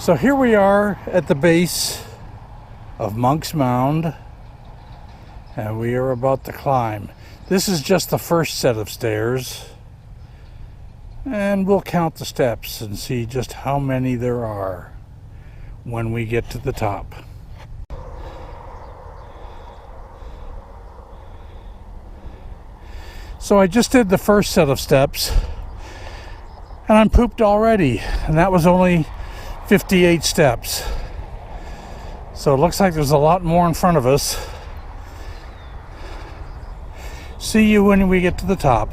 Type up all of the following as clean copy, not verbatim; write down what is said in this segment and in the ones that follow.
So here we are at the base of Monk's Mound, and we are about to climb. This is just the first set of stairs, and we'll count the steps and see just how many there are when we get to the top. So I just did the first set of steps, and I'm pooped already, and that was only 58 steps. So it looks like there's a lot more in front of us. See you when we get to the top.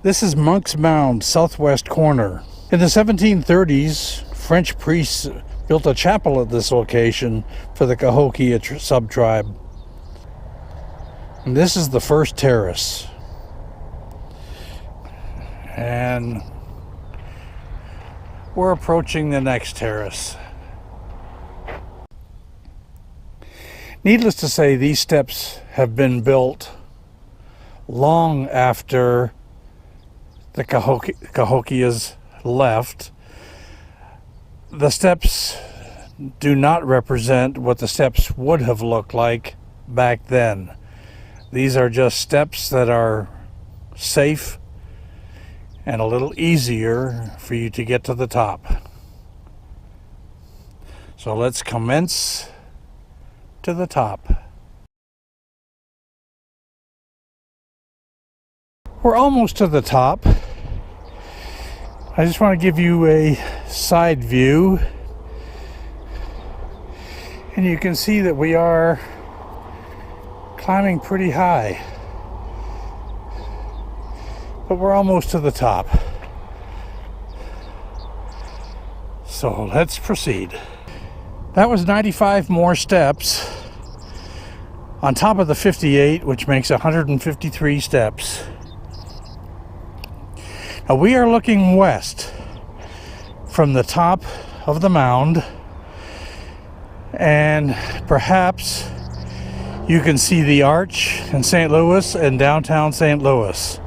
This is Monk's Mound, southwest corner. In the 1730s, French priests built a chapel at this location for the Cahokia sub-tribe. And this is the first terrace. And we're approaching the next terrace. Needless to say, these steps have been built long after the Cahokias left. The steps do not represent what the steps would have looked like back then. These are just steps that are safe and a little easier for you to get to the top. So let's commence to the top. We're almost to the top. I just want to give you a side view, and you can see that we are climbing pretty high. But we're almost to the top. So let's proceed. That was 95 more steps on top of the 58, which makes 153 steps. Now we are looking west from the top of the mound, and perhaps you can see the arch in St. Louis and downtown St. Louis.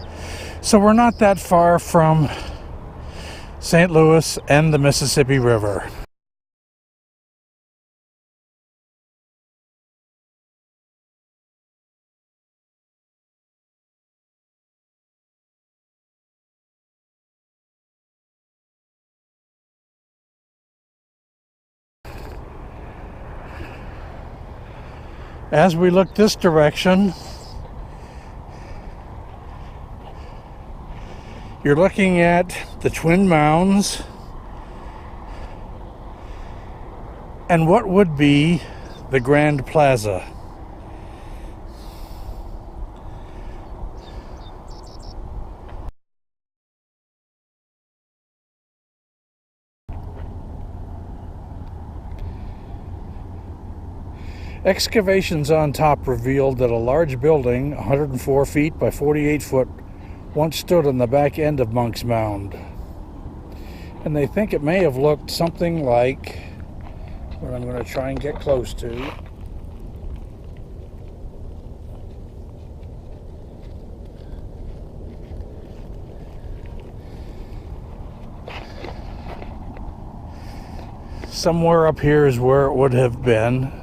So we're not that far from St. Louis and the Mississippi River. As we look this direction, you're looking at the twin mounds and what would be the Grand Plaza. Excavations on top revealed that a large building, 104 feet by 48 foot, once stood on the back end of Monk's Mound. And they think it may have looked something like what I'm going to try and get close to. Somewhere up here is where it would have been.